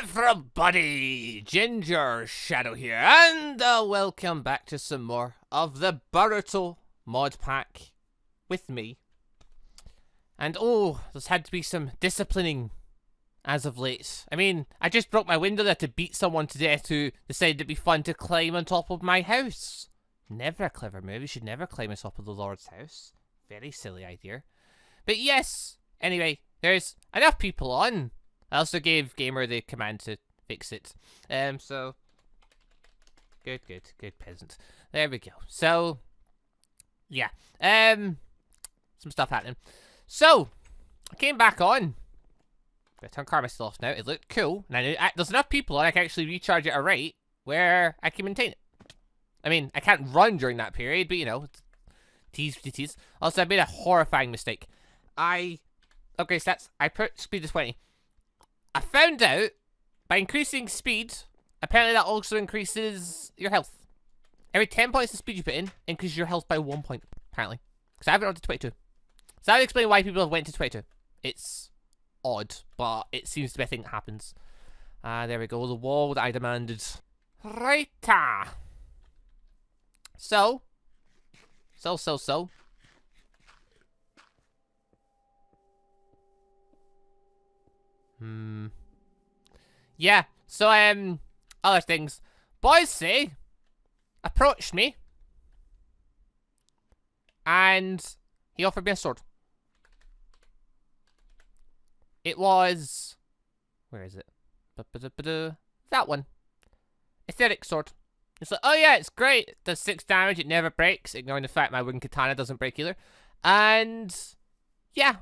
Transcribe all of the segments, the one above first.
everybody! Gingershadow here, and welcome back to some more of the Boruto Modpack with me. And there's had to be some disciplining as of late. I mean, I just broke my window there to beat someone to death who decided it'd be fun to climb on top of my house. Never a clever move. You should never climb on top of the Lord's house. Very silly idea. But yes, anyway, there's enough people on. I also gave Gamer the command to fix it. So good peasant. There we go. So yeah. Some stuff happening. So I came back on. I turn Karma still off now. It looked cool. Now there's enough people on I can actually recharge it at a rate where I can maintain it. I mean, I can't run during that period, but you know, tease. Also, I made a horrifying mistake. Okay, stats. I put speed to 20. I found out by increasing speed, apparently that also increases your health. Every 10 points of speed you put in increases your health by 1 point, apparently. Because I have it on to 22. So that would explain why people have went to 22. It's odd, but it seems to be a thing that happens. There we go, the wall that I demanded. Right-ta. So. Yeah, so, other things. Boise approached me, and he offered me a sword. It was, where is it? That one. Aesthetic sword. It's like, oh yeah, it's great. It does 6 damage, it never breaks, ignoring the fact my wooden katana doesn't break either. And, yeah.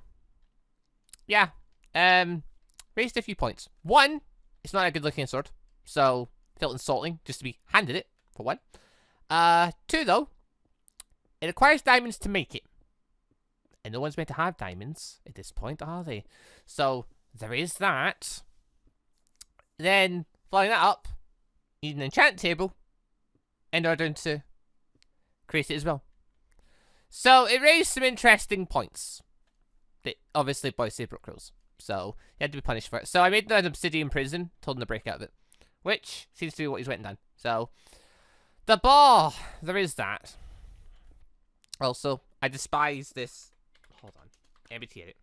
Raised a few points. 1, it's not a good looking sword, so felt insulting just to be handed it, for 1. 2 though, it requires diamonds to make it. And no one's meant to have diamonds at this point, are they? So, there is that. Then, following that up, you need an enchant table in order to create it as well. So, it raised some interesting points. That obviously Boise broke rules. So, he had to be punished for it. So, I made an obsidian prison, told him to break out of it. Which seems to be what he's went and done. So, the bar, there is that. Also, I despise this. Hold on. MBT edit.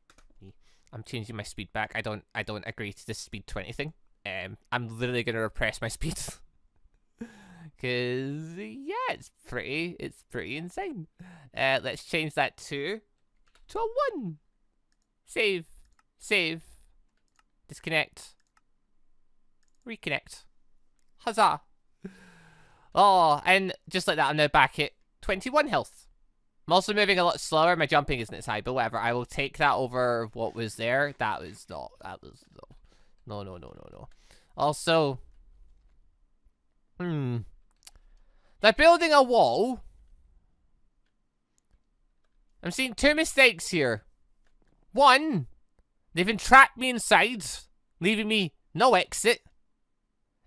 I'm changing my speed back. I don't agree to this speed 20 thing. I'm literally gonna repress my speed. Cause yeah, it's pretty insane. Let's change that to a 1. Save. Disconnect. Reconnect. Huzzah. Oh, and just like that, I'm now back at 21 health. I'm also moving a lot slower. My jumping isn't as high, but whatever. I will take that over what was there. That was no. Also, they're building a wall. I'm seeing 2 mistakes here. 1, they've entrapped me inside, leaving me no exit.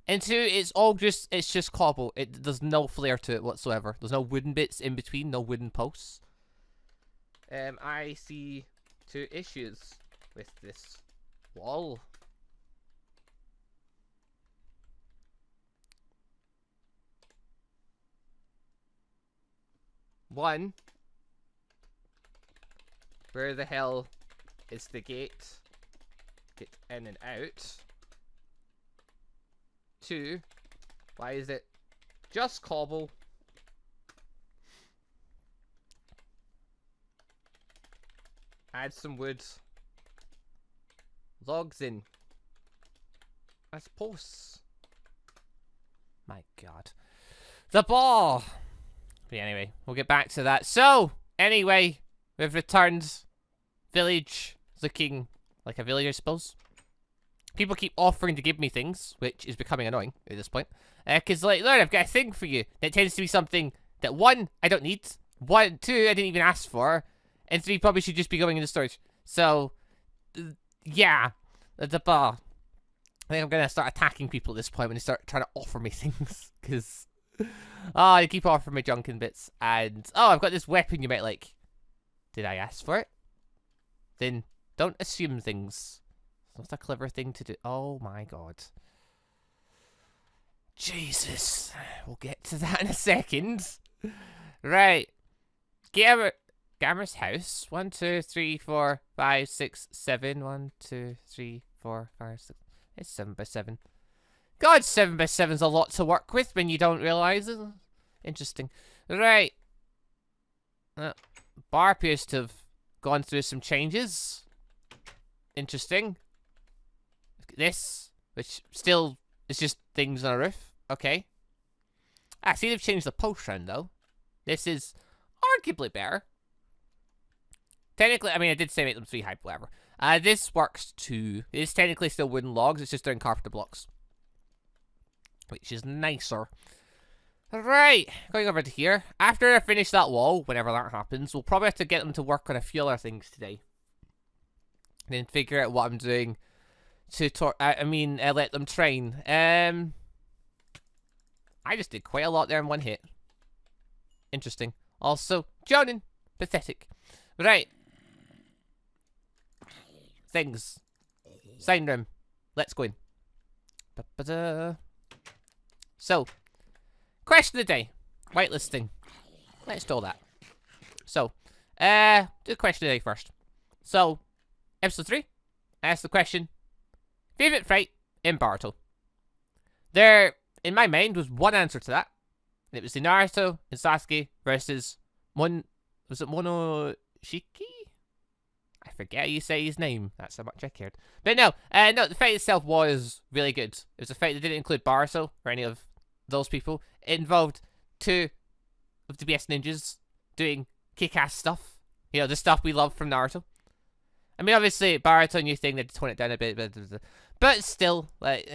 And 2, it's just cobble. There's no flair to it whatsoever. There's no wooden bits in between, no wooden posts. I see 2 issues with this wall. One, where the hell is the gate? Get in and out. 2, why is it just cobble? Add some wood. Logs in. As posts. My god. The ball! But anyway, we'll get back to that. So, anyway, we've returned. Village looking like a village, I suppose. People keep offering to give me things, which is becoming annoying at this point. Because, like, Lord, I've got a thing for you. That tends to be something that, 1, I don't need. 2, I didn't even ask for. And 3, probably should just be going into storage. So, yeah. The bar. I think I'm going to start attacking people at this point when they start trying to offer me things. Because, they keep offering me junk and bits. And, I've got this weapon you might like. Did I ask for it? Then don't assume things. It's not a clever thing to do. Oh my god. Jesus. We'll get to that in a second. Right. Gammer's house. 1, 2, 3, 4, 5, 6, 7. 1, 2, 3, 4, 5, 6. It's 7 by 7. God, 7 by 7's a lot to work with when you don't realise it. Interesting. Right. Bar appears to have gone through some changes. Interesting. Look at this, which still is just things on a roof. Okay. I see they've changed the post round though. This is arguably better. Technically, I mean, I did say make them 3 high, whatever. This works too. It's technically still wooden logs, it's just doing carpenter blocks. Which is nicer. Right, going over to here. After I finish that wall, whenever that happens, we'll probably have to get them to work on a few other things today. And then figure out what I'm doing to let them train. I just did quite a lot there in one hit. Interesting. Also, Jonin. Pathetic. Right. Things. Sign room. Let's go in. So, question of the day. Whitelisting. Let's do all that. So, do the question of the day first. So, episode 3. I asked the question. Favorite fight in Boruto. There, in my mind, was one answer to that. And it was the Naruto and Sasuke versus was it Monoshiki? I forget how you say his name. That's how much I cared. But no, the fight itself was really good. It was a fight that didn't include Boruto or any of those people. It involved 2 of the best ninjas doing kick-ass stuff. You know, the stuff we love from Naruto. I mean, obviously, Boruto, new thing, they tone it down a bit, but still, like,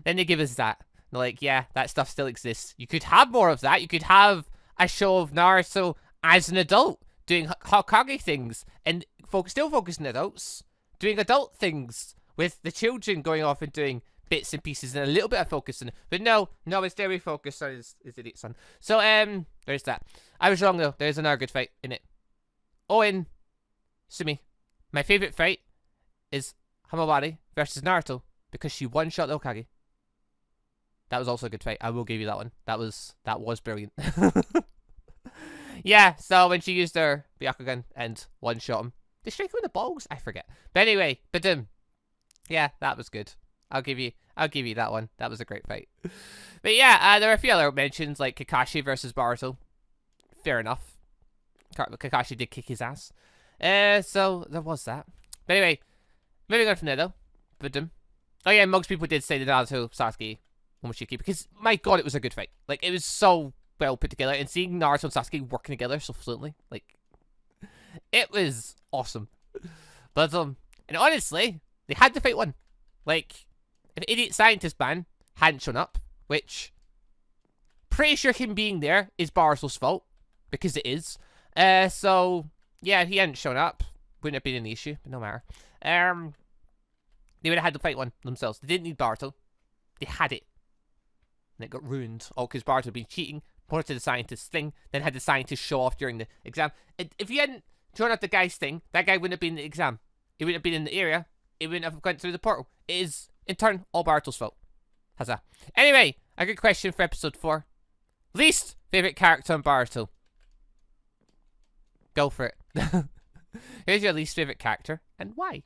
then they give us that. They're like, yeah, that stuff still exists. You could have more of that. You could have a show of Naruto as an adult doing Hokage things and still focusing on adults doing adult things with the children going off and doing bits and pieces and a little bit of focus on it. But no, it's very focused on his idiot son. So, there's that. I was wrong, though. There's another good fight in it. Owen, Sumi. My favorite fight is Hamawari versus Naruto because she one-shot the Hokage. That was also a good fight. I will give you that one. That was brilliant. Yeah, so when she used her Byakugan and one-shot him. Did she strike him in the balls? I forget. But anyway, yeah, that was good. I'll give you that one. That was a great fight. But yeah, there are a few other mentions like Kakashi versus Boruto. Fair enough. Kakashi did kick his ass. So there was that. But anyway, moving on from there though. Oh yeah, most people did say the Naruto Sasuke Momoshiki because my god, it was a good fight. Like it was so well put together, and seeing Naruto and Sasuke working together so fluently, like it was awesome. But and honestly, they had to fight one. Like if Idiot Scientist Man hadn't shown up, which pretty sure him being there is Boruto's fault because it is. So yeah, if he hadn't shown up, wouldn't have been an issue, but no matter. They would have had to fight one themselves. They didn't need Boruto. They had it. And it got ruined. All because Boruto had been cheating, pointed to the scientist thing, then had the scientist show off during the exam. If you hadn't drawn out the guy's thing, that guy wouldn't have been in the exam. He wouldn't have been in the area. He wouldn't have gone through the portal. It is, in turn, all Boruto's fault. Huzzah. Anyway, a good question for episode 4. Least favourite character on Boruto. Go for it. Here's your least favourite character, and why?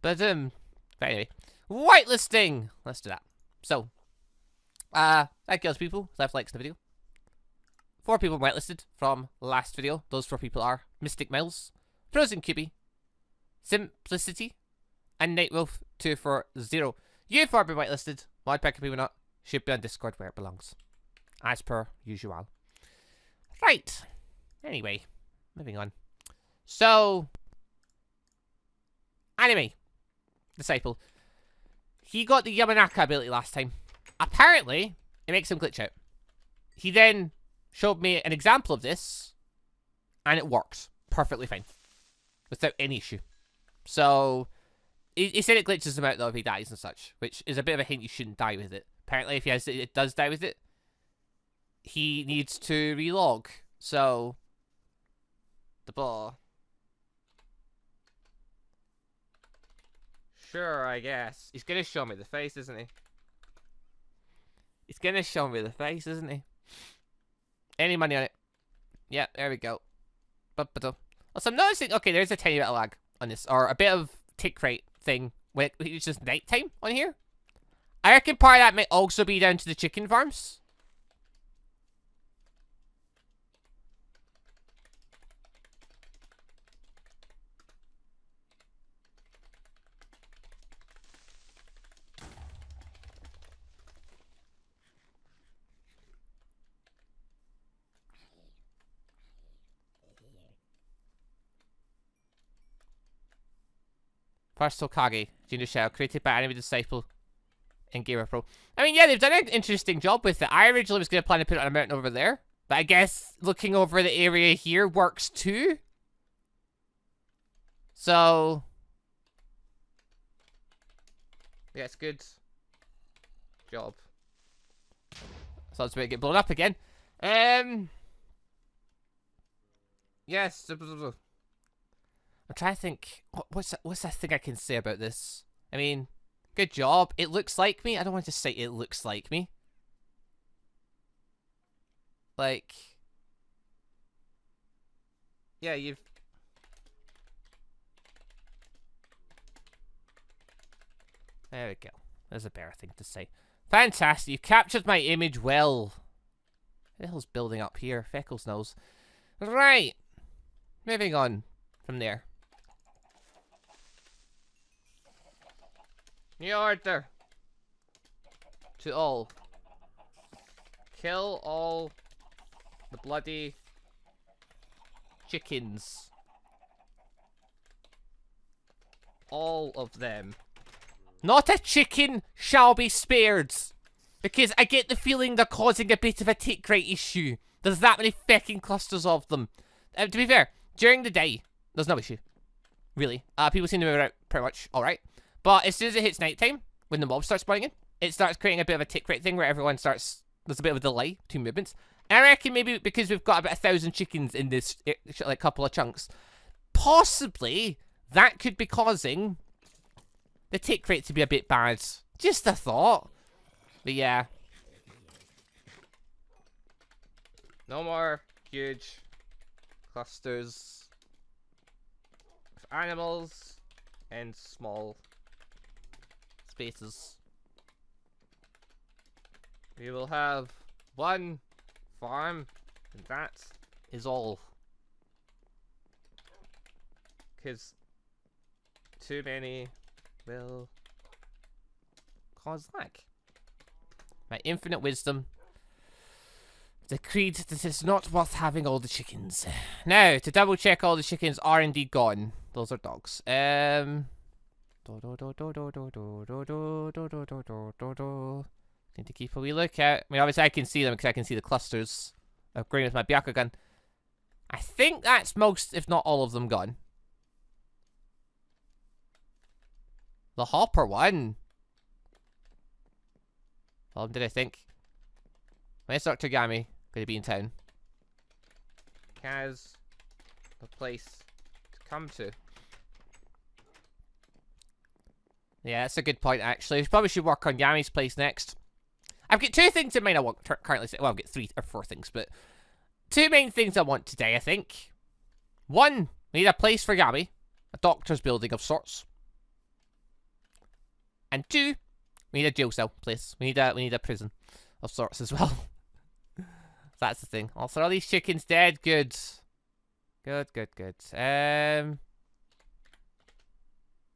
But anyway. Whitelisting! Let's do that. So, thank you those people who left likes in the video. 4 people whitelisted from last video. Those 4 people are Mystic Mills, Frozen Cubie, Simplicity, and Nightwolf240. You 4 have been whitelisted. Modpack and people not should be on Discord where it belongs. As per usual. Right. Anyway, moving on. So, Anime Disciple. He got the Yamanaka ability last time. Apparently, it makes him glitch out. He then showed me an example of this, and it works perfectly fine. Without any issue. So, he said it glitches him out though if he dies and such, which is a bit of a hint you shouldn't die with it. Apparently, if it does die with it, he needs to relog. So, the ball. Sure, I guess. He's gonna show me the face, isn't he? He's gonna show me the face, isn't he? Any money on it? Yeah, there we go. Also, I'm noticing, okay, there's a tiny bit of lag on this, or a bit of tick rate thing when it's just nighttime on here. I reckon part of that might also be down to the chicken farms. First Hokage, Gingershadow, created by Anime Disciple and Gamer Pro. I mean, yeah, they've done an interesting job with it. I originally was going to plan to put it on a mountain over there, but I guess looking over the area here works too. So, yeah, it's good job. So it's about to get blown up again. Yes. I'm trying to think. What's that thing I can say about this? I mean, good job. It looks like me. I don't want to say it looks like me. Like, yeah, you've. There we go. There's a better thing to say. Fantastic. You've captured my image well. What the hell's building up here? Feckles knows. Right. Moving on from there. New order. To all. Kill all the bloody chickens. All of them. Not a chicken shall be spared. Because I get the feeling they're causing a bit of a tick rate issue. There's that many fecking clusters of them. To be fair, during the day, there's no issue. Really. People seem to move around pretty much alright. But as soon as it hits nighttime, when the mob starts spawning in, it starts creating a bit of a tick rate thing where everyone starts... There's a bit of a delay between movements. And I reckon maybe because we've got about 1,000 chickens in this like couple of chunks, possibly that could be causing the tick rate to be a bit bad. Just a thought. But yeah. No more huge clusters of animals and small spaces. We will have one farm, and that is all. Because too many will cause lag. My infinite wisdom decreed that it's not worth having all the chickens. Now, to double check all the chickens are indeed gone. Those are dogs. Need to keep a wee look out. I mean, obviously I can see them because I can see the clusters of green with my Byakugan. I think that's most, if not all of them, gone. The hopper one. How long did I think? When's Dr. Gami going to be in town? Has a place to come to. Yeah, that's a good point, actually. We probably should work on Yami's place next. I've got two things in mind I want currently. Well, I've got 3 or 4 things, but 2 main things I want today, I think. 1, we need a place for Yami. A doctor's building of sorts. And 2, we need a jail cell place. We need a prison of sorts as well. So that's the thing. Also, are these chickens dead? Good. Good.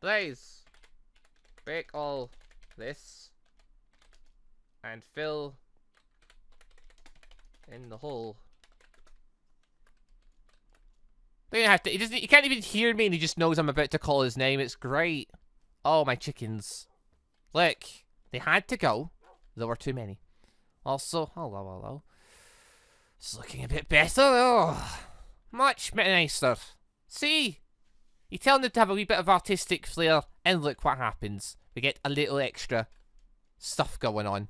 Blaze. Break all this. And fill in the hole. Don't even have to. He can't even hear me, and he just knows I'm about to call his name. It's great. Oh, my chickens! Look, they had to go. There were too many. Also, hello. It's looking a bit better. Oh, much nicer. See, you tell them to have a wee bit of artistic flair, and look what happens. We get a little extra stuff going on.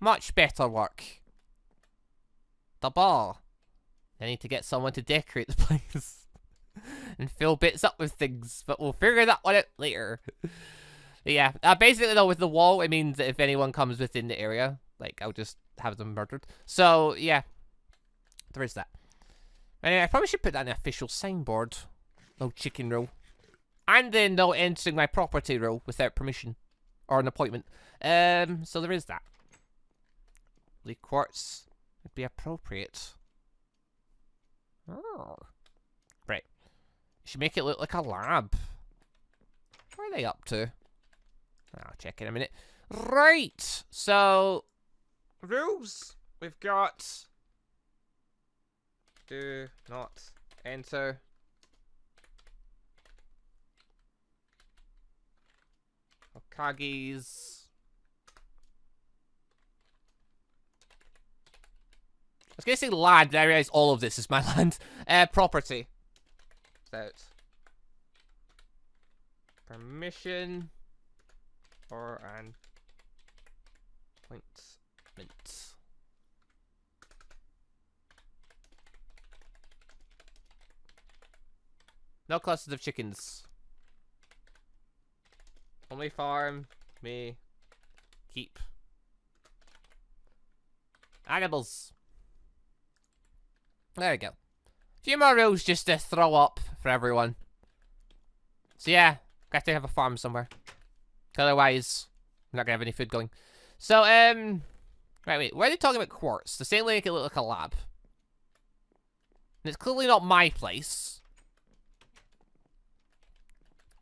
Much better work. The bar. I need to get someone to decorate the place. And fill bits up with things. But we'll figure that one out later. But yeah, basically though, with the wall, it means that if anyone comes within the area, like, I'll just have them murdered. So, yeah. There is that. Anyway, I probably should put that in the official signboard. No chicken roll. And then no entering my property roll without permission. Or an appointment. So there is that. The quartz would be appropriate. Oh. Right. You should make it look like a lab. What are they up to? I'll check in a minute. Right. So, rules. We've got... Do not enter. Okagi's. I was gonna say land, I realized all of this is my land. Property. Without permission or an appointment. No clusters of chickens. Only farm may keep animals. There we go. A few more rules just to throw up for everyone. So yeah, got to have a farm somewhere. Otherwise, I'm not gonna have any food going. So, right, wait, why are they talking about quartz? The same way it look like a lab. And it's clearly not my place.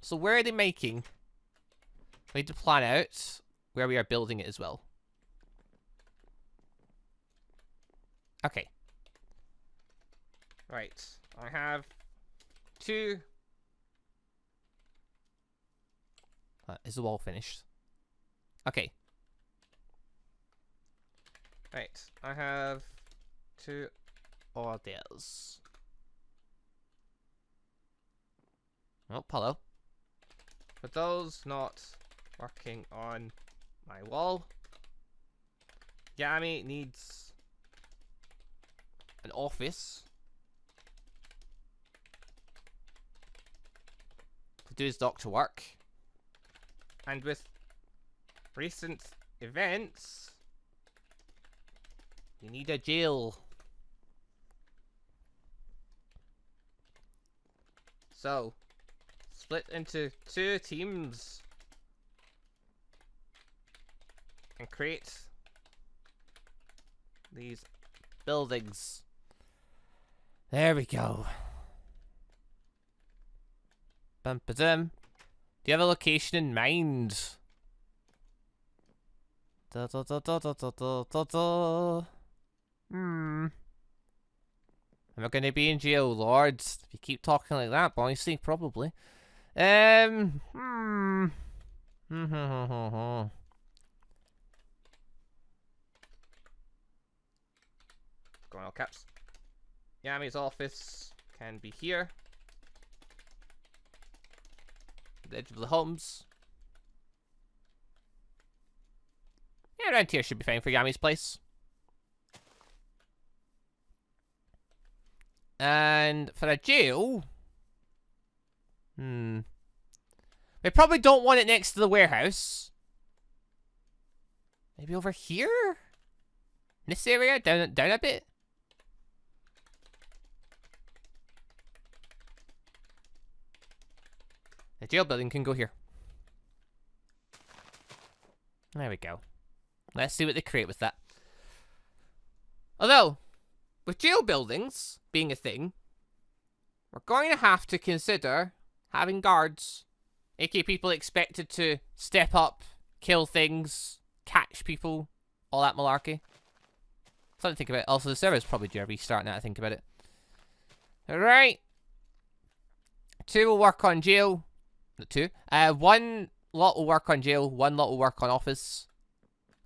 So where are they making? We need to plan out where we are building it as well. Okay. Right. I have 2. Is the wall finished? Okay. Right. I have 2 orders. Oh, hello. For those not working on my wall, Yami needs an office to do his doctor work. And with recent events, you need a jail. So, split into 2 teams and create these buildings. There we go. Bum-ba-dum. Do you have a location in mind? Am I gonna be in jail, lords? If you keep talking like that, Boise, probably. Going all caps. Yami's office can be here. The edge of the homes. Yeah, around here should be fine for Yami's place. And for a jail... We probably don't want it next to the warehouse. Maybe over here? In this area? Down a bit? The jail building can go here. There we go. Let's see what they create with that. Although, with jail buildings being a thing, we're going to have to consider having guards. aka people expected to step up, kill things, catch people, all that malarkey. Something to think about. Also, the server's probably due a restart now I think about it. Alright. 2 will work on jail. Not 2. 1 lot will work on jail, 1 lot will work on office.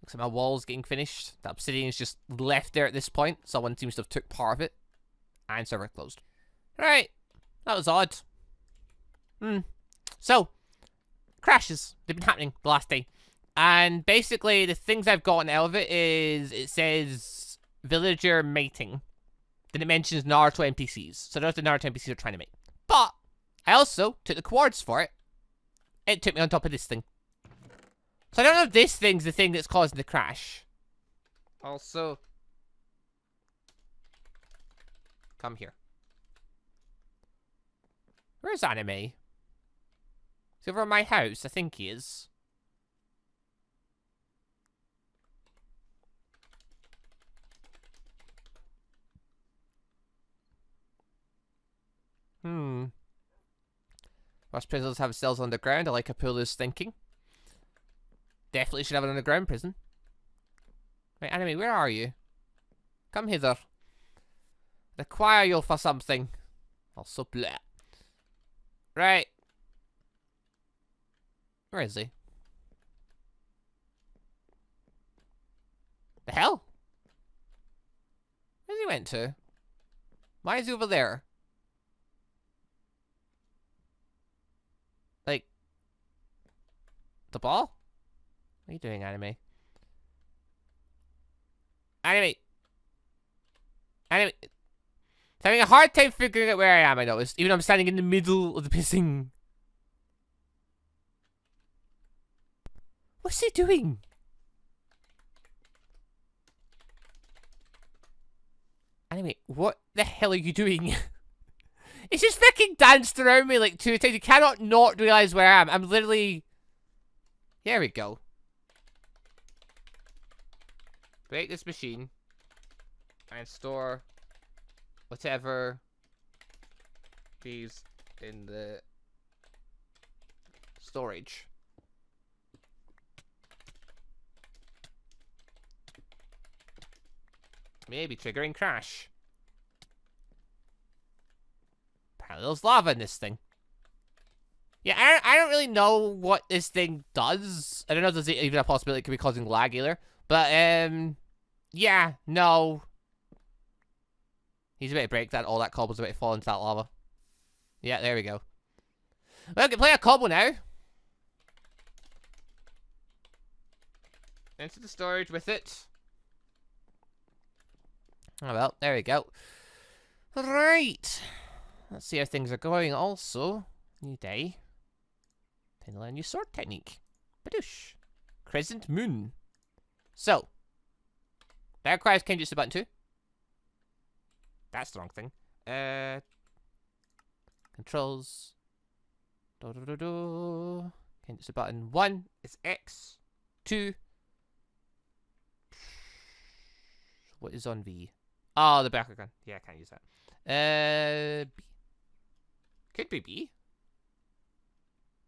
Looks like my wall's getting finished. The obsidian's just left there at this point. Someone seems to have took part of it. And server closed. Right. That was odd. So, crashes. They've been happening the last day. And basically, the things I've gotten out of it is, it says villager mating. Then it mentions Naruto NPCs. So those are the Naruto NPCs are trying to mate. But, I also took the coords for it. It took me on top of this thing. So I don't know if this thing's the thing that's causing the crash. Also, come here. Where's Anime? Is he over at my house? I think he is. Most prisons have cells underground. I like Apula's thinking. Definitely should have an underground prison. Right, Anime, where are you? Come hither. Require you for something. Also, blah. Right. Where is he? The hell? Where's he went to? Why is he over there? Like, the ball? What are you doing, Anime? Anime! Anime! I'm having a hard time figuring out where I am, I noticed. Even though I'm standing in the middle of the pissing. What's he doing? Anime, what the hell are you doing? It's just freaking danced around me like 2 times. You cannot not realize where I am. I'm literally... Here we go. Break this machine. And store whatever is in the storage. Maybe triggering crash. Apparently there's lava in this thing. Yeah, I don't really know what this thing does. I don't know if there's even a possibility it could be causing lag either. But, yeah, no. He's about to break that. All that cobble's about to fall into that lava. Yeah, there we go. Well, we can play a cobble now. Into the storage with it. Oh well, there we go. Right. Let's see how things are going also. New day. Finally, a new sword technique. Badoosh. Crescent Moon. So. That requires Kenjutsu button 2. That's the wrong thing. Controls. Kenjutsu button 1 is X. 2. What is on V? Oh, the Bakugan. Yeah, I can't use that. B. Could be B.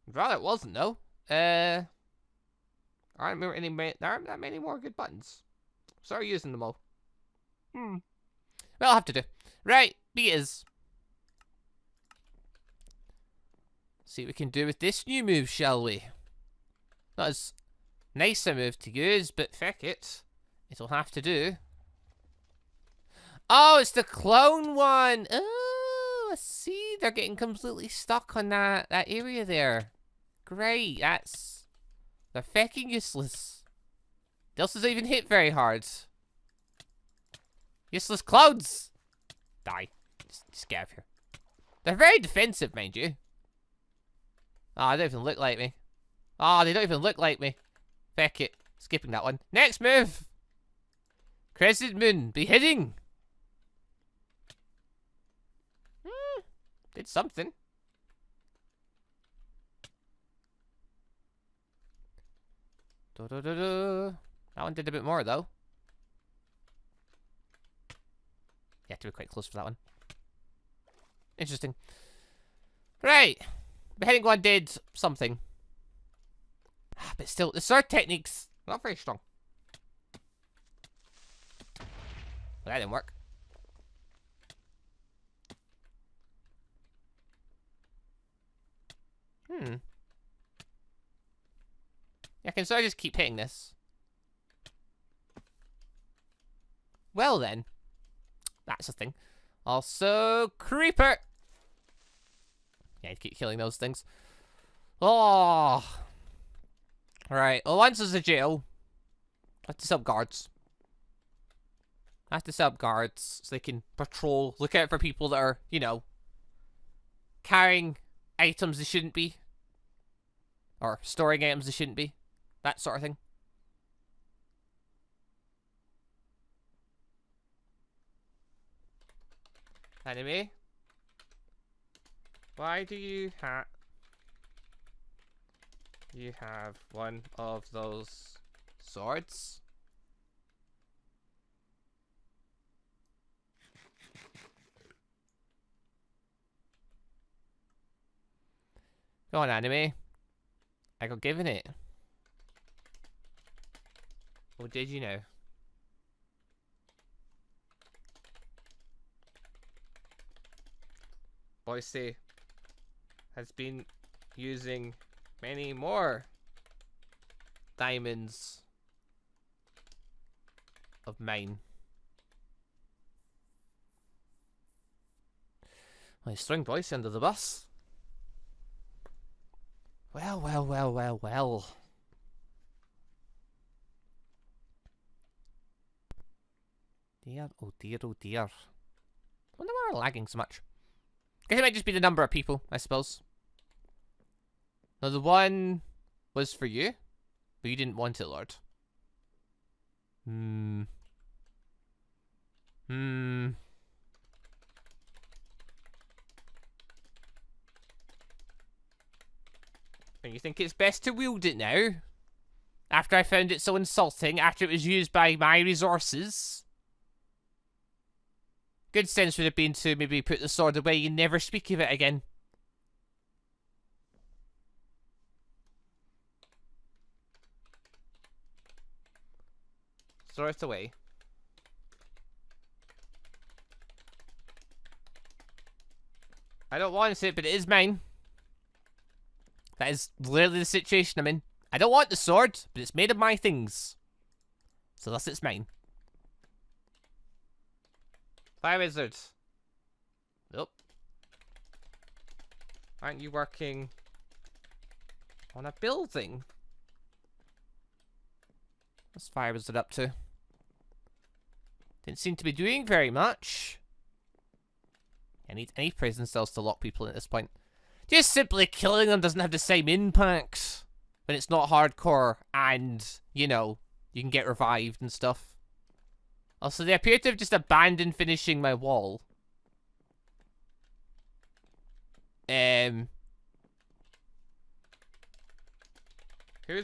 I'd rather it wasn't, though. There aren't that many more good buttons. Sorry using them all. Well, I'll have to do. Right, B is. See what we can do with this new move, shall we? Not as nice a move to use, but feck it. It'll have to do. Oh, it's the clone one. Oh, I see. They're getting completely stuck on that area there. Great. They're fecking useless. This doesn't even hit very hard. Useless clouds. Die. Just get out of here. They're very defensive, mind you. Oh, they don't even look like me. Oh, they don't even look like me. Feck it. Skipping that one. Next move. Crescent Moon. Be hitting. Did something. That one did a bit more, though. You have to be quite close for that one. Interesting. Right. Beheading one did something. But still, the sword technique's not very strong. Well, that didn't work. Yeah, I can sort of just keep hitting this. Well then. That's a thing. Also, Creeper! Yeah, keep killing those things. Oh! Right, well once there's a jail, I have to sub guards. I have to sub guards so they can patrol, look out for people that are, you know, carrying items they shouldn't be. Or storing items they shouldn't be. that sort of thing. Anime, why do you have one of those swords? Go on, anime. I got given it. Or did you know? Boise has been using many more diamonds of mine. Well, he's throwing Boise under the bus. Well, well, well, well, well. Dear, oh dear, oh dear. I wonder why we're lagging so much. Guess it might just be the number of people, I suppose. No, the one was for you, but you didn't want it, Lord. And you think it's best to wield it now? After I found it so insulting, after it was used by my resources? Good sense would have been to maybe put the sword away and never speak of it again. Throw it away. I don't want it, but it is mine. That is literally the situation I'm in. I don't want the sword, but it's made of my things. So thus it's mine. Fire wizard. Nope. Aren't you working on a building? What's fire wizard up to? Didn't seem to be doing very much. I need prison cells to lock people in at this point. Just simply killing them doesn't have the same impact when it's not hardcore and, you know, you can get revived and stuff. Also, they appear to have just abandoned finishing my wall. Who's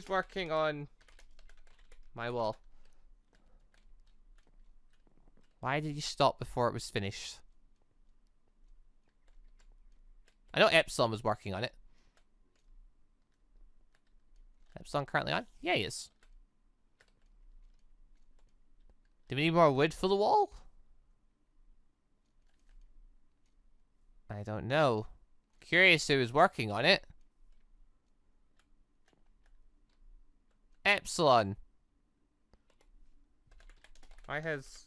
working on my wall? Why did you stop before it was finished? I know Epsilon was working on it. Epsilon currently on? Yeah, he is. Do we need more wood for the wall? I don't know. Curious who is working on it. Epsilon. Why has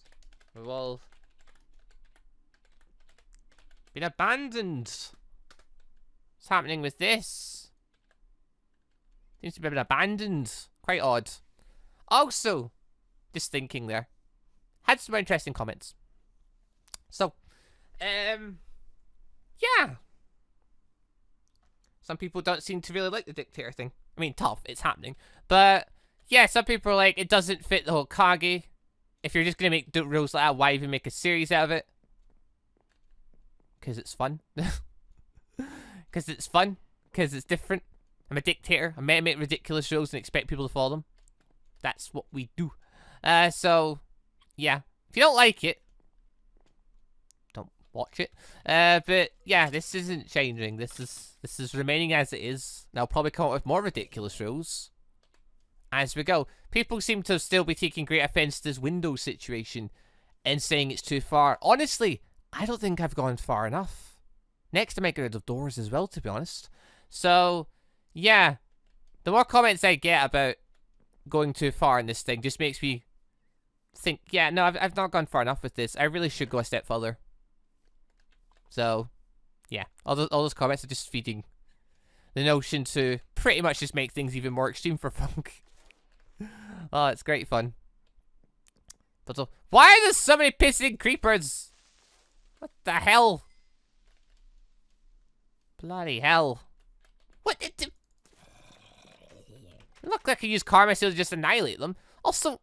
the wall been abandoned? What's happening with this? Seems to be abandoned. Quite odd. Also, just thinking there. Had some interesting comments. So, yeah. Some people don't seem to really like the Dictator thing. I mean, tough, it's happening. But, yeah, some people are like, it doesn't fit the whole Kage. If you're just going to make rules like that, why even make a series out of it? Because it's fun. Because it's fun. Because it's different. I'm a dictator. I'm meant to make ridiculous rules and expect people to follow them. That's what we do. So, yeah. If you don't like it, don't watch it. But, yeah, this isn't changing. This is remaining as it is. And I'll probably come up with more ridiculous rules as we go. People seem to still be taking great offense to this window situation and saying it's too far. Honestly, I don't think I've gone far enough. Next, I might get rid of doors as well, to be honest. So, yeah. The more comments I get about going too far in this thing just makes me think, yeah, no, I've not gone far enough with this. I really should go a step further. So, yeah. All those comments are just feeding the notion to pretty much just make things even more extreme for Funk. Oh, it's great fun. But so, why are there so many pissing creepers? What the hell? Bloody hell. What? It looked like I used karma seal to just annihilate them. Also,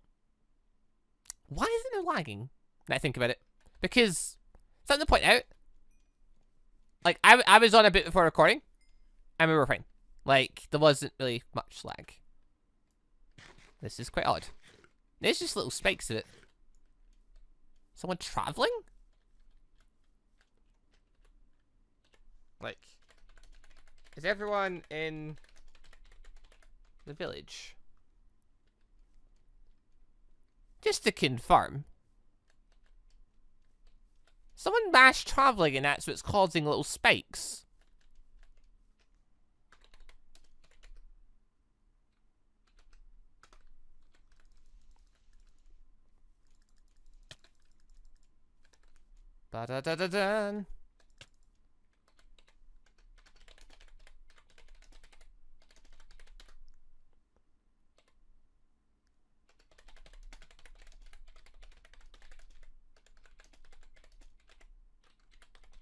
why isn't it lagging? Now I think about it. Because, something to point out. Like, I was on a bit before recording, and we were fine. Like, there wasn't really much lag. This is quite odd. There's just little spikes in it. Someone traveling? Like, is everyone in the village? Just to confirm. Someone mass traveling and that's what's causing little spikes. Ba-da-da-da-dun.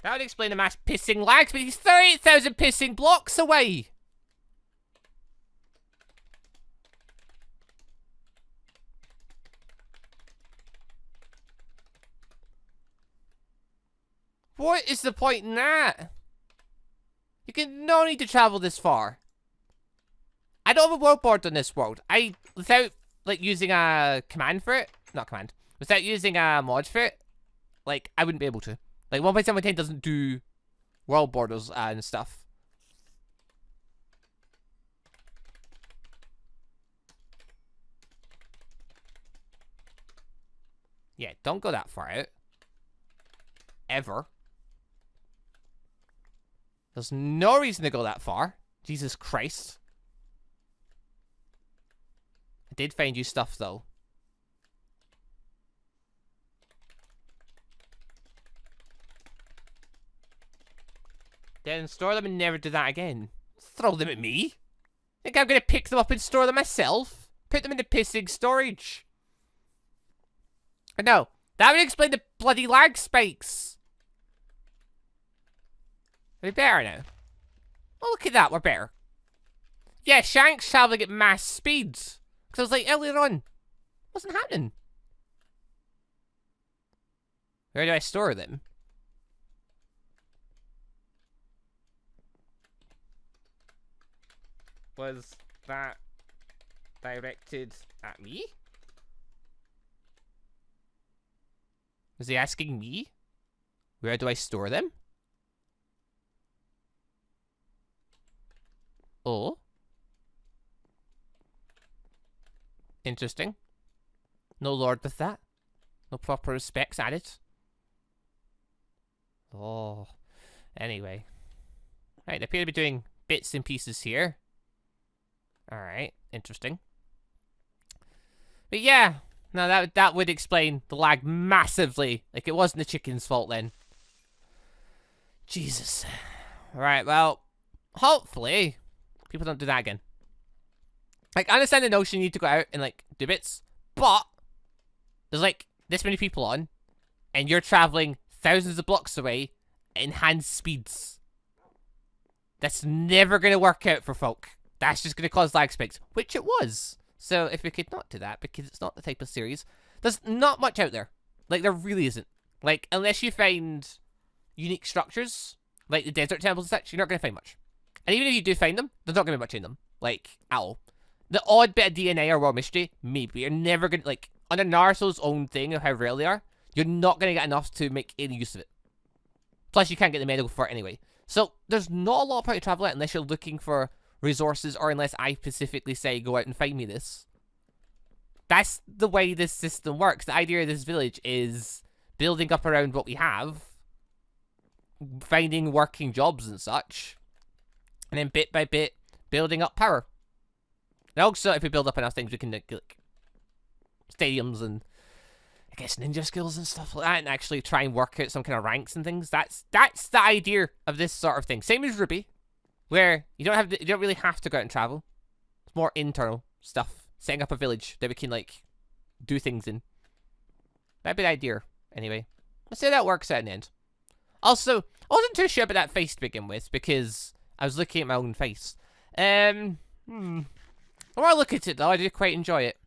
That would explain the mass pissing lags, but he's 38,000 pissing blocks away! What is the point in that? You can no need to travel this far. I don't have a world board on this world. Without, like, using a command for it, not command, without using a mod for it, like, I wouldn't be able to. Like, 1.710 doesn't do world borders and stuff. Yeah, don't go that far out. Ever. There's no reason to go that far. Jesus Christ. I did find you stuff, though. Then store them and never do that again. Throw them at me? Think I'm gonna pick them up and store them myself? Put them in the pissing storage. But no, that would explain the bloody lag spikes. Are we better now? Oh, look at that, we're better. Yeah, Shank's traveling at mass speeds. Because I was like, earlier on, wasn't happening. Where do I store them? Was that directed at me? Was he asking me? Where do I store them? Oh. Interesting. No lord with that. No proper respects added. Oh. Anyway. Right, they appear to be doing bits and pieces here. Alright, interesting. But yeah, no, that would explain the lag massively. Like, it wasn't the chicken's fault then. Jesus. Alright, well, hopefully, people don't do that again. Like, I understand the notion you need to go out and, like, do bits, but there's, like, this many people on, and you're traveling thousands of blocks away at enhanced speeds. That's never going to work out for folk. That's just going to cause lag spikes, which it was. So if we could not do that, because it's not the type of series, there's not much out there. Like, there really isn't. Like, unless you find unique structures, like the desert temples and such, you're not going to find much. And even if you do find them, there's not going to be much in them. Like, at all. The odd bit of DNA or world mystery, maybe. You're never going to, like, under Naruto's own thing of how rare they are, you're not going to get enough to make any use of it. Plus, you can't get the medical for it anyway. So, there's not a lot of point to travel out unless you're looking for resources, or unless I specifically say, go out and find me this. That's the way this system works. The idea of this village is building up around what we have, finding working jobs and such, and then bit by bit, building up power. And also, if we build up enough things, we can like stadiums and, I guess, ninja skills and stuff like that, and actually try and work out some kind of ranks and things. That's the idea of this sort of thing. Same as Ruby, where you don't really have to go out and travel. It's more internal stuff. Setting up a village that we can, like, do things in. That'd be the idea, anyway. Let's see how that works out in the end. Also, I wasn't too sure about that face to begin with, because I was looking at my own face. What The more I look at it, though, I do quite enjoy it.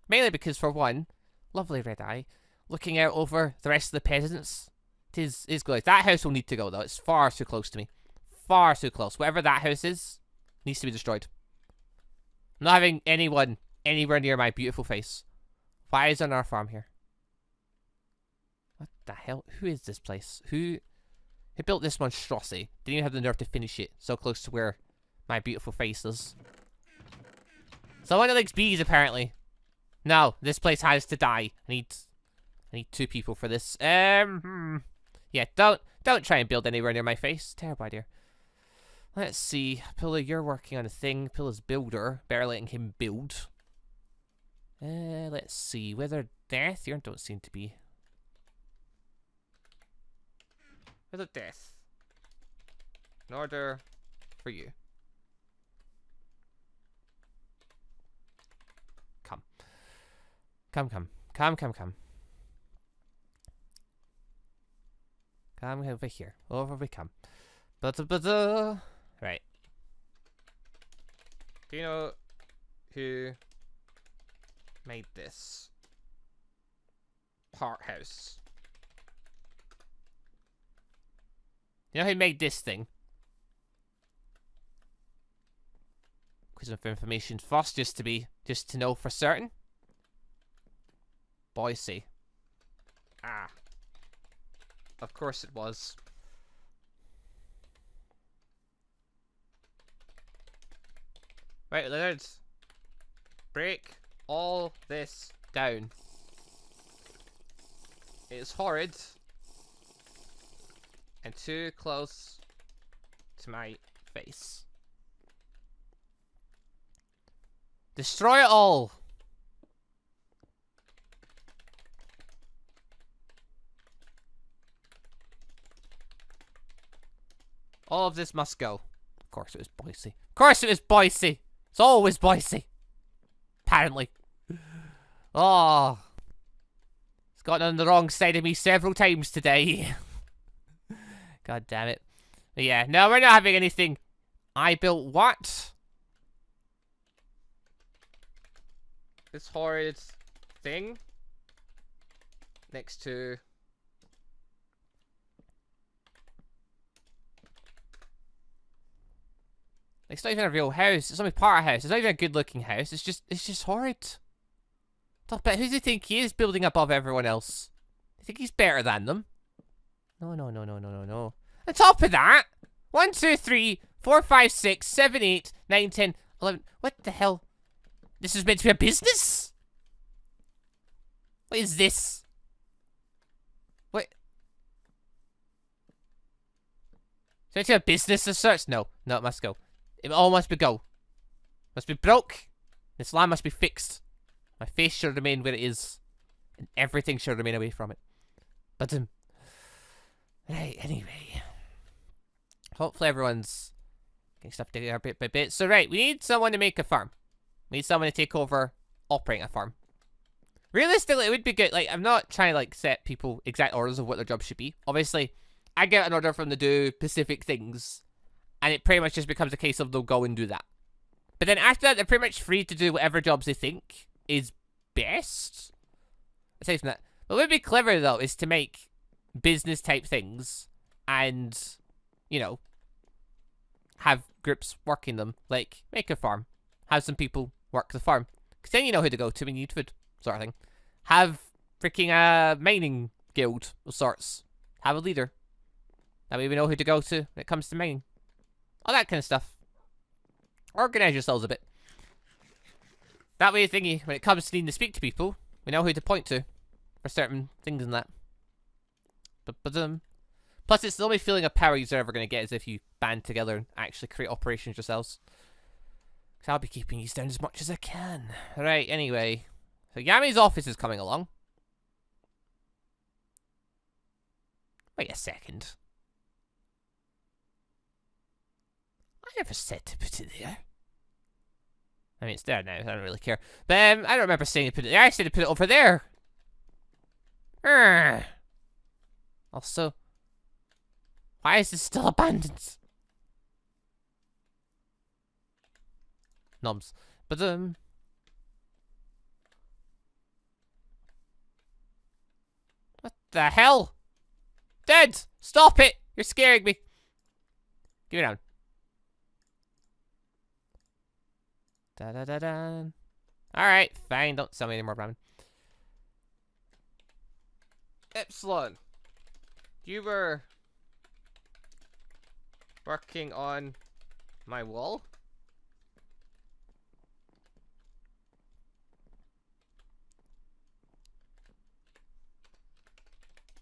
Mainly because, for one, lovely red eye, looking out over the rest of the peasants. It is good. That house will need to go, though. It's far too close to me. Far too close. Whatever that house is, needs to be destroyed. I'm not having anyone anywhere near my beautiful face. Why is there another farm here? What the hell? Who is this place? Who built this monstrosity? Didn't even have the nerve to finish it. So close to where my beautiful face is. Someone that likes bees, apparently. No, this place has to die. I need 2 people for this. Yeah, don't try and build anywhere near my face. Terrible idea. Let's see. Pilla, you're working on a thing. Pilla's builder. Better letting him build. Let's see. Wither Death? You don't seem to be. Wither Death. An order for you. Come. Come over here. Over we come. Right. Do you know who made this part house? You know who made this thing? Quiz of information first, just to know for certain. Boise. Ah. Of course it was. Right, let's break all this down. It's horrid. And too close to my face. Destroy it all! All of this must go. Of course it was Boise. Of course it was Boise! It's always Boise! Apparently. Oh. It's gotten on the wrong side of me several times today. God damn it. But yeah, no, we're not having anything. I built what? This horrid thing. Next to... It's not even a real house. It's only part of a house. It's not even a good-looking house. It's just horrid. But who do you think he is building above everyone else? Do you think he's better than them? No. On top of that, 1, 2, 3, 4, 5, 6, 7, 8, 9, 10, 11. What the hell? This is meant to be a business? What is this? What? Is it meant to be a business as such? No, it must go. It all must be go. Must be broke. This land must be fixed. My face should remain where it is. And everything should remain away from it. But, right, anyway. Hopefully everyone's getting stuff together bit by bit. So, right, we need someone to make a farm. We need someone to take over operating a farm. Realistically, it would be good. Like, I'm not trying to, like, set people exact orders of what their job should be. Obviously, I get an order from them to do specific things. And it pretty much just becomes a case of they'll go and do that. But then after that, they're pretty much free to do whatever jobs they think is best. Aside from that. What would be clever, though, is to make business-type things and, you know, have groups working them. Like, make a farm. Have some people work the farm. Because then you know who to go to when you need food, sort of thing. Have freaking a mining guild of sorts. Have a leader. That way we know who to go to when it comes to mining. All that kind of stuff. Organize yourselves a bit. That way, thingy, when it comes to needing to speak to people, we know who to point to for certain things and that. Plus, it's the only feeling of power you're ever going to get is if you band together and actually create operations yourselves. So I'll be keeping you down as much as I can. Right, anyway. So Yami's office is coming along. Wait a second. I never said to put it there. I mean, it's there now. I don't really care. But I don't remember saying to put it there. I said to put it over there. Also, why is this still abandoned? Nobs. Ba-dum. What the hell? Dead! Stop it! You're scaring me. Give me down. Da-da-da-da. Alright, fine. Don't sell me any more ramen. Epsilon. You were working on my wall?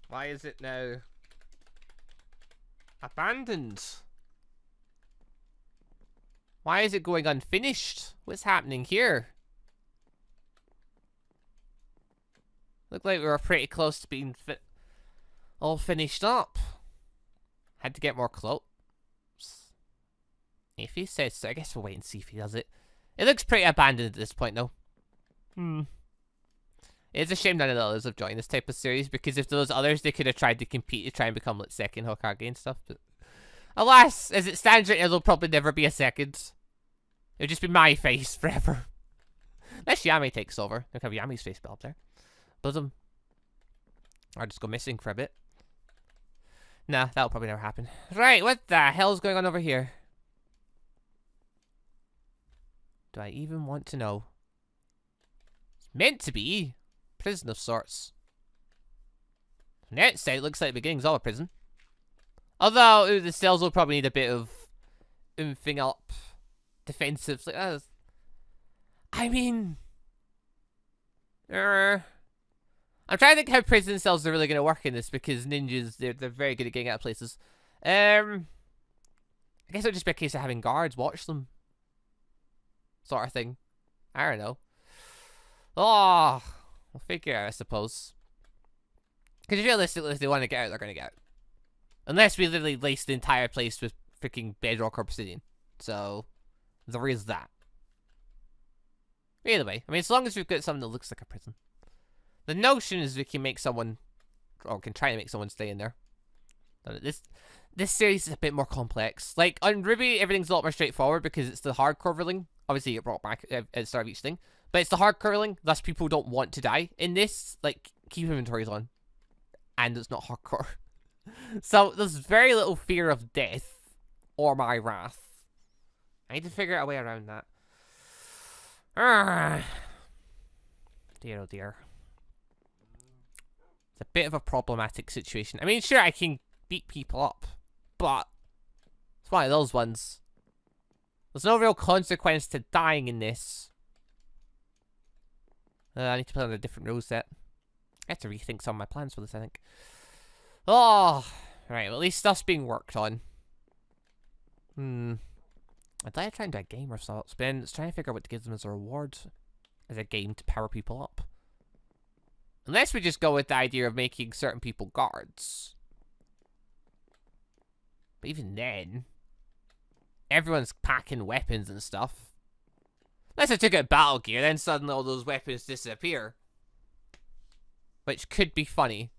Why is it now abandoned? Why is it going unfinished? What's happening here? Looked like we were pretty close to being all finished up. Had to get more clothes. If he says so, I guess we'll wait and see if he does it. It looks pretty abandoned at this point, though. It's a shame none of the others have joined this type of series, because if there was others, they could have tried to compete to try and become like second Hokage and stuff. But alas, as it stands right now, there'll probably never be a second. It'll just be my face forever. Unless Yami takes over. Look how Yami's face built there. Bosom. Or just go missing for a bit. Nah, that'll probably never happen. Right, what the hell's going on over here? Do I even want to know? It's meant to be prison of sorts. From the outside, it looks like the beginning's of a prison. Although, the cells will probably need a bit of oomping up. Defensive. Like that. I mean... I'm trying to think how prison cells are really going to work in this, because ninjas, they're very good at getting out of places. I guess it would just be a case of having guards watch them. Sort of thing. I don't know. Oh, we'll figure it out, I suppose. Because realistically, if they want to get out, they're going to get out. Unless we literally lace the entire place with freaking bedrock or obsidian. So, there is that. Either way, I mean, as long as we've got something that looks like a prison. The notion is we can make someone, or can try to make someone stay in there. This series is a bit more complex. Like, on Ruby, everything's a lot more straightforward because it's the hardcore ruling. Obviously, it brought back at the start of each thing. But it's the hardcore ruling, thus people don't want to die. In this, like, keep inventories on. And it's not hardcore. So, there's very little fear of death or my wrath. I need to figure out a way around that. Dear, oh dear. It's a bit of a problematic situation. I mean, sure, I can beat people up, but it's one of those ones. There's no real consequence to dying in this. I need to play on a different rule set. I have to rethink some of my plans for this, I think. Oh, right, well, at least stuff's being worked on. I'd like to try and do a game or sorts, but then it's trying to figure out what to give them as a reward as a game to power people up. Unless we just go with the idea of making certain people guards. But even then, everyone's packing weapons and stuff. Unless I took out battle gear, then suddenly all those weapons disappear. Which could be funny.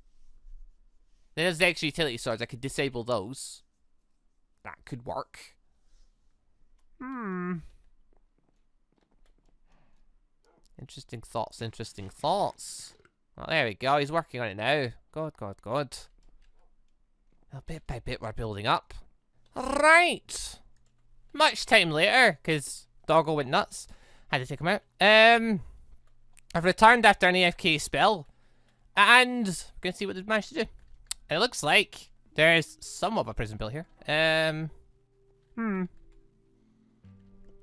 Then there's the extra utility swords, I could disable those. That could work. Interesting thoughts, interesting thoughts. Well, there we go, he's working on it now. Good, good, good. Well, bit by bit, we're building up. Right. Much time later, because Doggo went nuts. Had to take him out. I've returned after an AFK spell. And we're going to see what they've managed to do. And it looks like there's somewhat of a prison built here.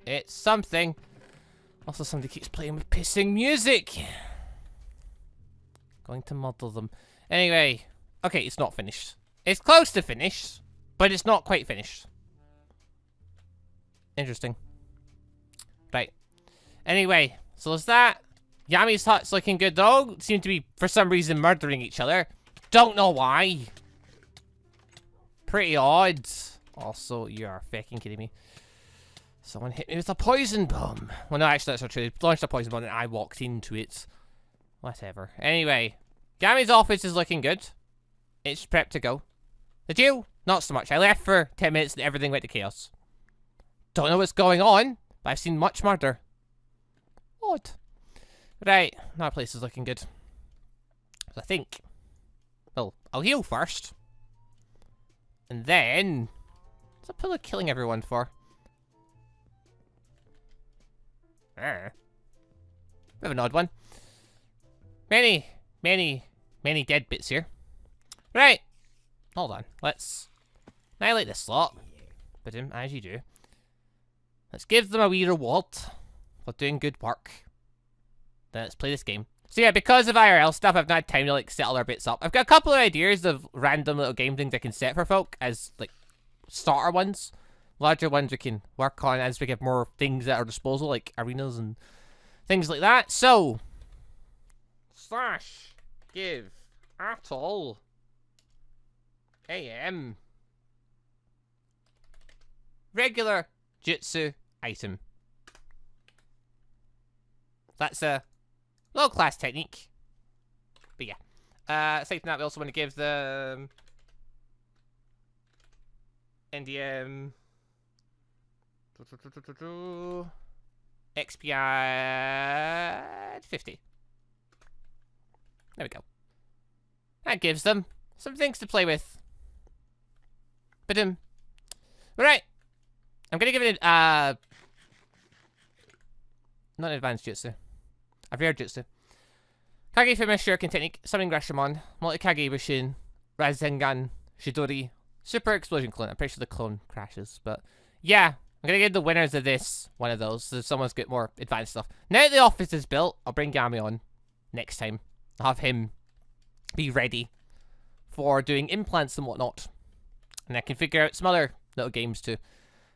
It's something. Also, somebody keeps playing with pissing music. Going to model them. Anyway. Okay, it's not finished. It's close to finished, but it's not quite finished. Interesting. Right. Anyway, so there's that. Yami's hut's looking good though. Seem to be, for some reason, murdering each other. Don't know why. Pretty odd. Also, you're fucking kidding me. Someone hit me with a poison bomb. Well, no, actually, that's not true. They launched a poison bomb and I walked into it. Whatever. Anyway, Yami's office is looking good. It's prepped to go. The jail, not so much. I left for 10 minutes and everything went to chaos. Don't know what's going on, but I've seen much murder. Odd. Right, that place is looking good. So I think... Well, I'll heal first. And then... What's the pillar killing everyone for? Bit of an odd one. Many dead bits here. Right. Hold on. Let's annihilate this slot. But as you do. Let's give them a wee reward for doing good work. Then let's play this game. So yeah, because of IRL stuff, I've not had time to like set all our bits up. I've got a couple of ideas of random little game things I can set for folk as like starter ones. Larger ones we can work on as we get more things at our disposal, like arenas and things like that. So slash give atoll AM regular jutsu item. That's a low class technique. But yeah. Aside from that, we also want to give the NDM XP at 50. There we go. That gives them some things to play with. But right. I'm gonna give it not an advanced jutsu. A rare jutsu. Kage Famous Shuriken Technique, Summoning Rashomon, Multi-Kage Bushin, Rasengan, Shidori, Super Explosion Clone. I'm pretty sure the clone crashes, but yeah. I'm gonna give the winners of this one of those, so someone's got more advanced stuff. Now that the office is built, I'll bring Gami on next time. I'll have him be ready for doing implants and whatnot. And I can figure out some other little games to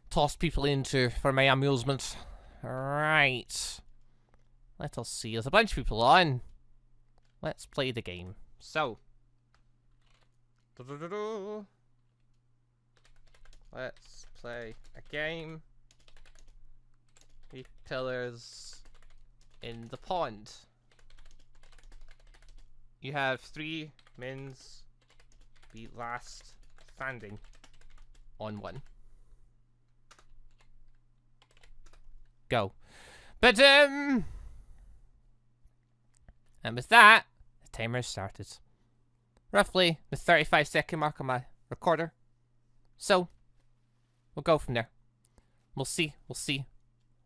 toss people into for my amusement. Right. Let us see. There's a bunch of people on. Let's play the game. So. Let's play a game. The pillars in the pond. You have 3 mins. Be last standing on one. Go. But and with that, the timer started. Roughly the 35-second mark on my recorder. So we'll go from there. We'll see. We'll see.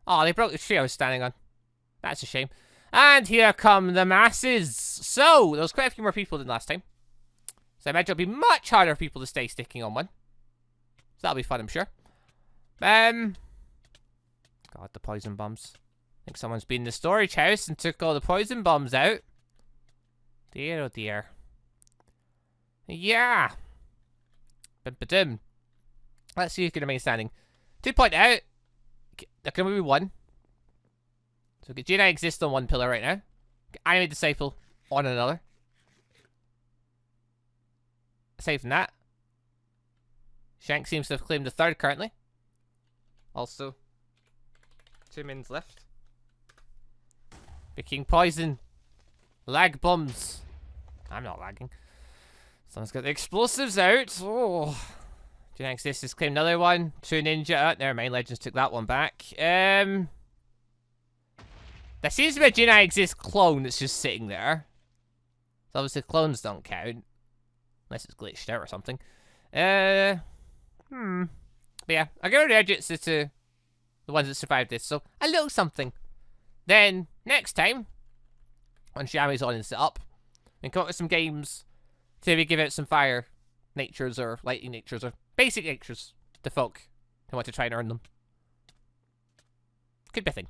Oh, they broke the tree I was standing on. That's a shame. And here come the masses. So there was quite a few more people than last time. So I imagine it'll be much harder for people to stay sticking on one. So that'll be fun, I'm sure. God, the poison bombs. I think someone's been in the storage house and took all the poison bombs out. Dear, oh dear. Yeah. Ba-ba-dum. Let's see who can remain standing. 2 point out. There can only be 1. So get Jedi Exist on 1 pillar right now. Get Anime Disciple on another. Aside from that, Shank seems to have claimed the 3rd currently. Also, 2 mins left. Picking poison. Lag bombs. I'm not lagging. Someone's got the explosives out. Oh. Jedi Exist has claimed another one. 2 ninja. Oh, never mind. Legends took that one back. There seems to be a Jedi Exist clone that's just sitting there. So obviously clones don't count. Unless it's glitched out or something. But yeah, I'll give a rare jutsu to the ones that survived this. So a little something. Then next time, when Xiaomi's on and set up, and come up with some games to maybe give out some fire natures or lightning natures or basic natures to folk who want to try and earn them. Could be a thing.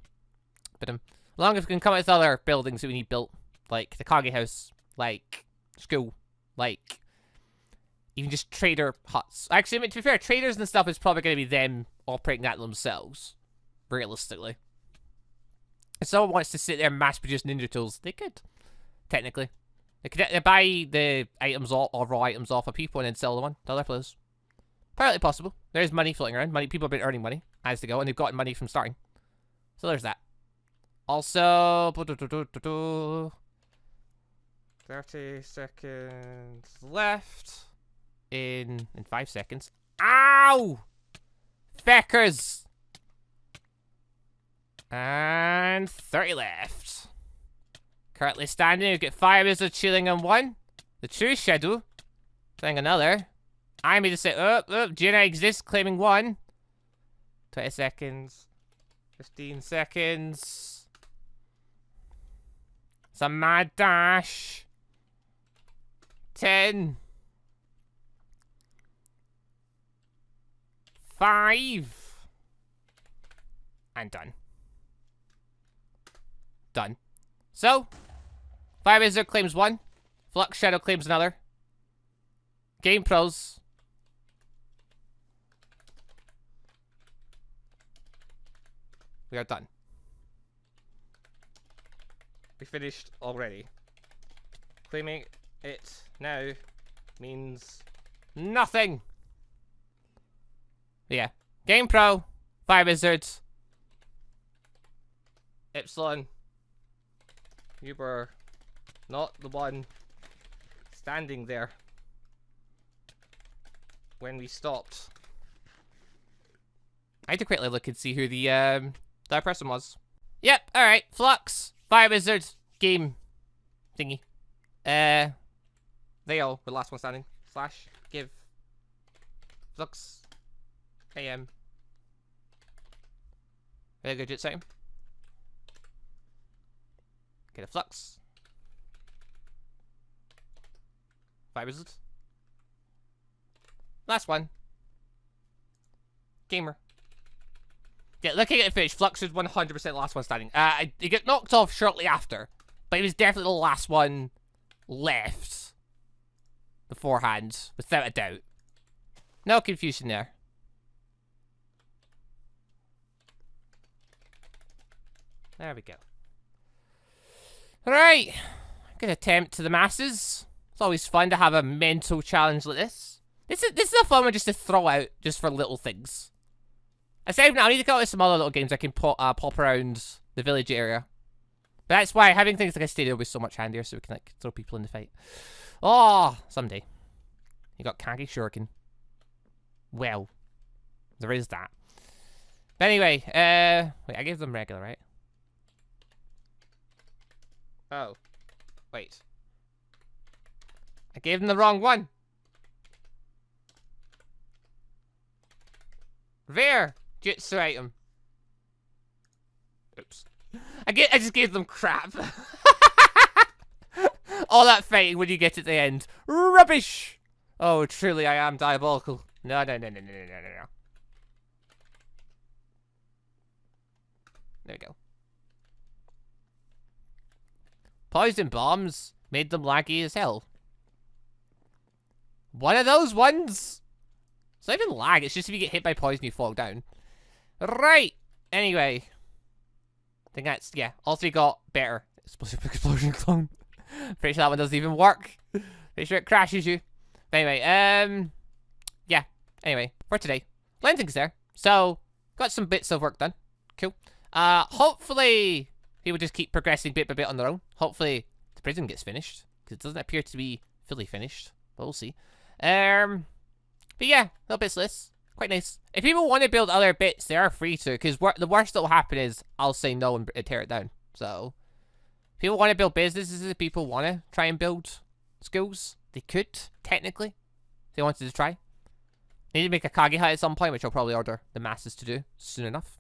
But as long as we can come up with other buildings that we need built, like the Kage House, like school, like even just trader huts. Actually, I mean, to be fair, traders and stuff is probably going to be them operating that themselves, realistically. If someone wants to sit there and mass-produce ninja tools, they could, technically. They could buy the items or raw items off of people and then sell them to other players. Apparently possible. There's money floating around. People have been earning money as they go, and they've gotten money from starting. So there's that. Also, 30 seconds left. In 5 seconds. Ow! Feckers! And 30 left. Currently standing, we've got Fire Wizard chilling on one. The True Shadow playing another. I made a say, Gina exists claiming one. 20 seconds. 15 seconds. It's a mad dash. 10. 5. And done. Done. So, Fire Wizard claims one. Flux Shadow claims another. Game Pros. We are done. We finished already. Claiming it now means nothing. Yeah. Game Pro. Fire Wizards. Epsilon. You were not the one standing there when we stopped. I had to quickly look and see who the that person was. Yep, alright. Flux, Fire Wizard, game thingy. They all were the last one standing. Slash give Flux AM. Very good jet time. Get a Flux. Fire Wizard. Last one. Gamer. Yeah, looking at the finish, Flux was 100% last one standing. He got knocked off shortly after, but he was definitely the last one left beforehand, without a doubt. No confusion there. There we go. Alright. Good attempt to the masses. It's always fun to have a mental challenge like this. This is a fun one just to throw out just for little things. Aside from that, I need to come up with some other little games I can pop around the village area. But that's why having things like a stadium will be so much handier, so we can like throw people in the fight. Oh, someday. You got Kage Shuriken. Well, there is that. But anyway, wait, I gave them regular, right? Oh. Wait. I gave them the wrong one. Rare Jutsu item. Oops. I just gave them crap. All that fighting when you get at the end. Rubbish! Oh, truly I am diabolical. No. There we go. Poison bombs made them laggy as hell. One of those ones. It's not even lag, it's just if you get hit by poison you fall down. Right! Anyway. I think that's, yeah, also you got better. Explosive explosion clone. Pretty sure that one doesn't even work. Pretty sure it crashes you. But anyway, yeah. Anyway, for today. Lensing's there. So, got some bits of work done. Cool. Hopefully, people just keep progressing bit by bit on their own. Hopefully, the prison gets finished. Because it doesn't appear to be fully finished. But we'll see. But yeah, little bits of this. Quite nice. If people want to build other bits, they are free to. Because the worst that will happen is I'll say no and tear it down. So, if people want to build businesses, if people want to try and build schools, they could, technically. If they wanted to try. Need to make a Kage hut at some point, which I'll probably order the masses to do soon enough.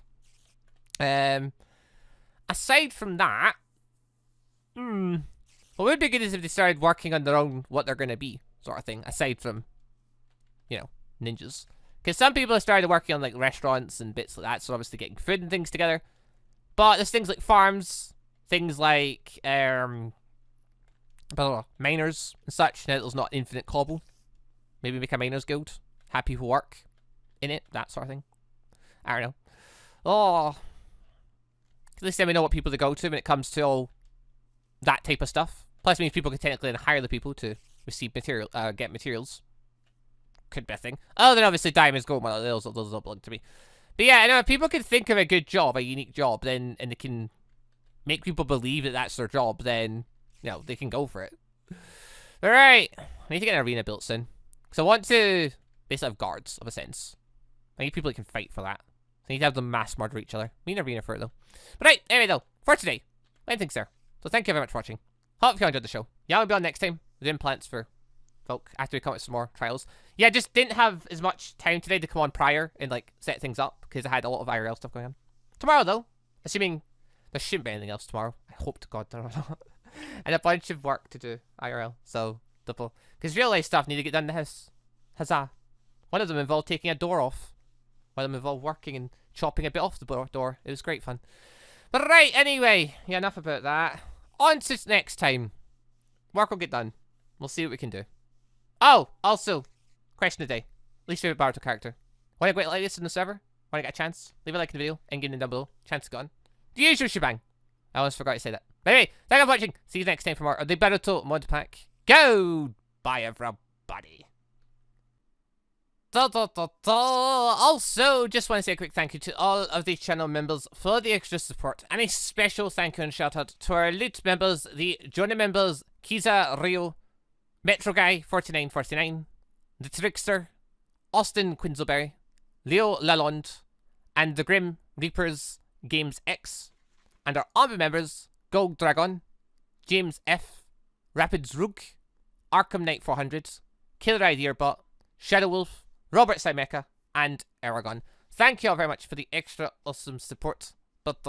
Aside from that, what would be good is if they started working on their own, what they're going to be, sort of thing. Aside from, you know, ninjas. Because some people have started working on, like, restaurants and bits like that, so obviously getting food and things together. But there's things like farms, things like, miners and such. Now there's not infinite cobble. Maybe make a miners guild. Have people work in it, that sort of thing. I don't know. Oh. At least then we know what people to go to when it comes to all that type of stuff. Plus it means people can technically then hire the people to receive material, get materials. Could be a thing. Oh, then obviously diamonds, gold, well, those don't belong to me. But yeah, I know if people can think of a good job, a unique job, then, and they can make people believe that that's their job, then, you know, they can go for it. Alright. I need to get an arena built soon. Because I want to basically have guards, of a sense. I need people that can fight for that. They need to have them mass murder each other. We never been for it though. But right, anyway though, for today, anything's there. So thank you very much for watching. Hope you enjoyed the show. Yeah, I'll be on next time with implants for folk after we come up with some more trials. Yeah, just didn't have as much time today to come on prior and like set things up because I had a lot of IRL stuff going on. Tomorrow though, assuming there shouldn't be anything else tomorrow. I hope to God there are not. And a bunch of work to do IRL. So double because real life stuff need to get done in the house. Huzzah! One of them involved taking a door off. One of them involved working and chopping a bit off the door. It was great fun. But right, anyway, yeah, enough about that. On to next time. Work will get done. We'll see what we can do. Oh, also, question of the day. Least favorite Boruto character. Want to go like this in the server? Want to get a chance? Leave a like in the video and get in down below. Chance to go on. The usual shebang. I almost forgot to say that. But anyway, thank you for watching. See you next time for more of the Boruto Modpack. Go! Bye, everybody. Also, just want to say a quick thank you to all of the channel members for the extra support, and a special thank you and shout out to our elite members, the Johnny members, Kiza Rio, Metro Guy 4949, the Trickster, Austin Quinzelberry, Leo Lalonde, and the Grim Reapers Games X, and our ANBU members, golddragon, James F, Rapids Rook, Arkham Knight400, Killer Idea Bot, Shadow Wolf, Robert Scimeca, and Eragon. Thank you all very much for the extra awesome support. But